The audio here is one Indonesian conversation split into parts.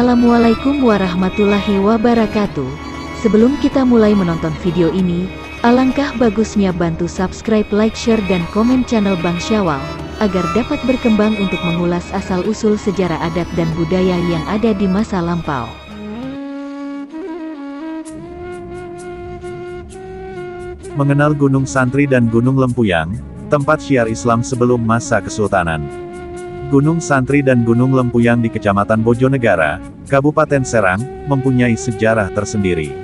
Assalamualaikum warahmatullahi wabarakatuh. Sebelum kita mulai menonton video ini, alangkah bagusnya bantu subscribe, like, share, dan komen channel Bang Syawal, agar dapat berkembang untuk mengulas asal-usul sejarah adat dan budaya yang ada di masa lampau. Mengenal Gunung Santri dan Gunung Lempuyang, tempat syiar Islam sebelum masa Kesultanan. Gunung Santri dan Gunung Lempuyang di Kecamatan Bojonegara, Kabupaten Serang, mempunyai sejarah tersendiri.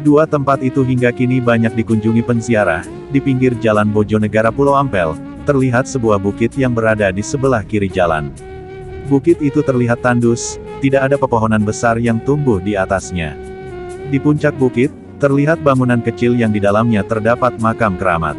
Dua tempat itu hingga kini banyak dikunjungi penziarah. Di pinggir jalan Bojonegara Pulau Ampel, terlihat sebuah bukit yang berada di sebelah kiri jalan. Bukit itu terlihat tandus, tidak ada pepohonan besar yang tumbuh di atasnya. Di puncak bukit, terlihat bangunan kecil yang di dalamnya terdapat makam keramat.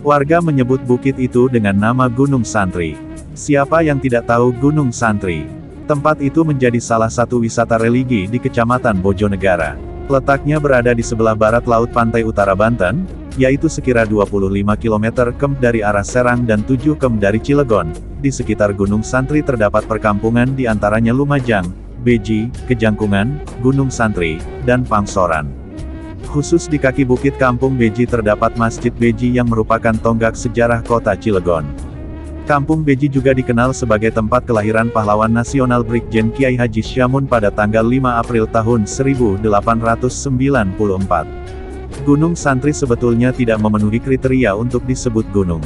Warga menyebut bukit itu dengan nama Gunung Santri. Siapa yang tidak tahu Gunung Santri? Tempat itu menjadi salah satu wisata religi di Kecamatan Bojonegara. Letaknya berada di sebelah barat laut pantai utara Banten, yaitu sekira 25 km dari arah Serang dan 7 km dari Cilegon. Di sekitar Gunung Santri terdapat perkampungan di antaranya Lumajang, Beji, Kejangkungan, Gunung Santri, dan Pangsoran. Khusus di kaki bukit Kampung Beji terdapat Masjid Beji yang merupakan tonggak sejarah kota Cilegon. Kampung Beji juga dikenal sebagai tempat kelahiran pahlawan nasional Brigjen Kiai Haji Syamun pada tanggal 5 April tahun 1894. Gunung Santri sebetulnya tidak memenuhi kriteria untuk disebut gunung.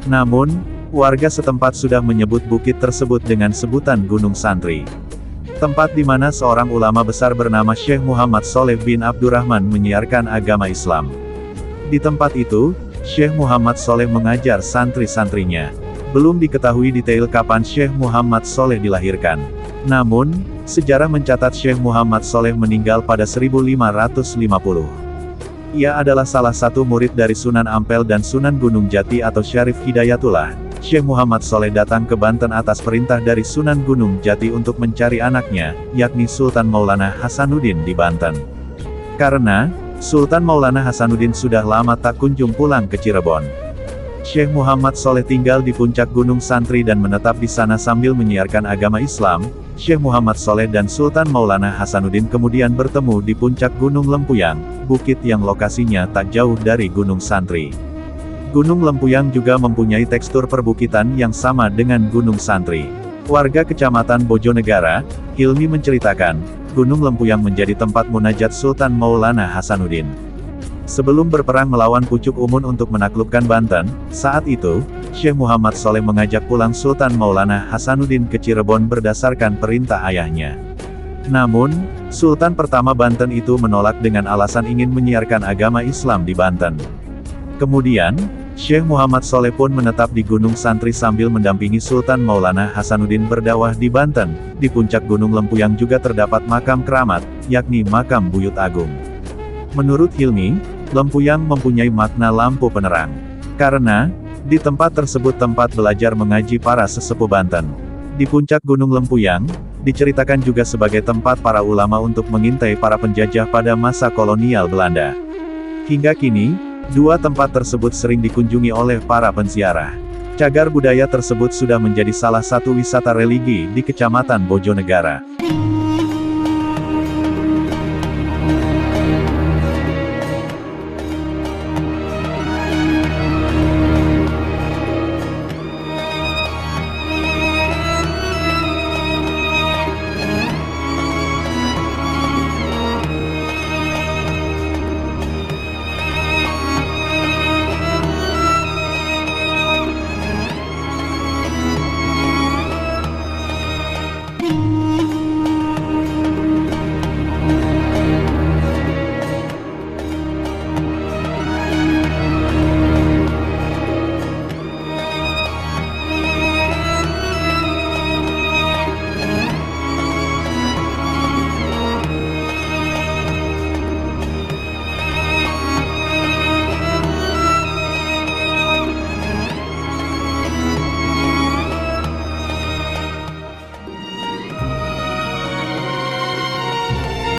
Namun, warga setempat sudah menyebut bukit tersebut dengan sebutan Gunung Santri. Tempat di mana seorang ulama besar bernama Syekh Muhammad Sholeh bin Abdurrahman menyiarkan agama Islam. Di tempat itu, Syekh Muhammad Sholeh mengajar santri-santrinya. Belum diketahui detail kapan Syekh Muhammad Sholeh dilahirkan. Namun, sejarah mencatat Syekh Muhammad Sholeh meninggal pada 1550. Ia adalah salah satu murid dari Sunan Ampel dan Sunan Gunung Jati atau Syarif Hidayatullah. Syekh Muhammad Sholeh datang ke Banten atas perintah dari Sunan Gunung Jati untuk mencari anaknya, yakni Sultan Maulana Hasanuddin di Banten. Karena, Sultan Maulana Hasanuddin sudah lama tak kunjung pulang ke Cirebon. Syekh Muhammad Sholeh tinggal di puncak Gunung Santri dan menetap di sana sambil menyiarkan agama Islam. Syekh Muhammad Sholeh dan Sultan Maulana Hasanuddin kemudian bertemu di puncak Gunung Lempuyang, bukit yang lokasinya tak jauh dari Gunung Santri. Gunung Lempuyang juga mempunyai tekstur perbukitan yang sama dengan Gunung Santri. Warga Kecamatan Bojonegara, Hilmi menceritakan, Gunung Lempuyang menjadi tempat munajat Sultan Maulana Hasanuddin. Sebelum berperang melawan Pucuk Umun untuk menaklukkan Banten, saat itu, Syekh Muhammad Sholeh mengajak pulang Sultan Maulana Hasanuddin ke Cirebon berdasarkan perintah ayahnya. Namun, Sultan pertama Banten itu menolak dengan alasan ingin menyiarkan agama Islam di Banten. Kemudian, Syekh Muhammad Sholeh pun menetap di Gunung Santri sambil mendampingi Sultan Maulana Hasanuddin berdakwah di Banten. Di puncak Gunung Lempuyang juga terdapat makam keramat, yakni makam Buyut Agung. Menurut Hilmi, Lempuyang mempunyai makna lampu penerang. Karena, di tempat tersebut tempat belajar mengaji para sesepuh Banten. Di puncak Gunung Lempuyang, diceritakan juga sebagai tempat para ulama untuk mengintai para penjajah pada masa kolonial Belanda. Hingga kini, dua tempat tersebut sering dikunjungi oleh para penziarah. Cagar budaya tersebut sudah menjadi salah satu wisata religi di Kecamatan Bojonegara.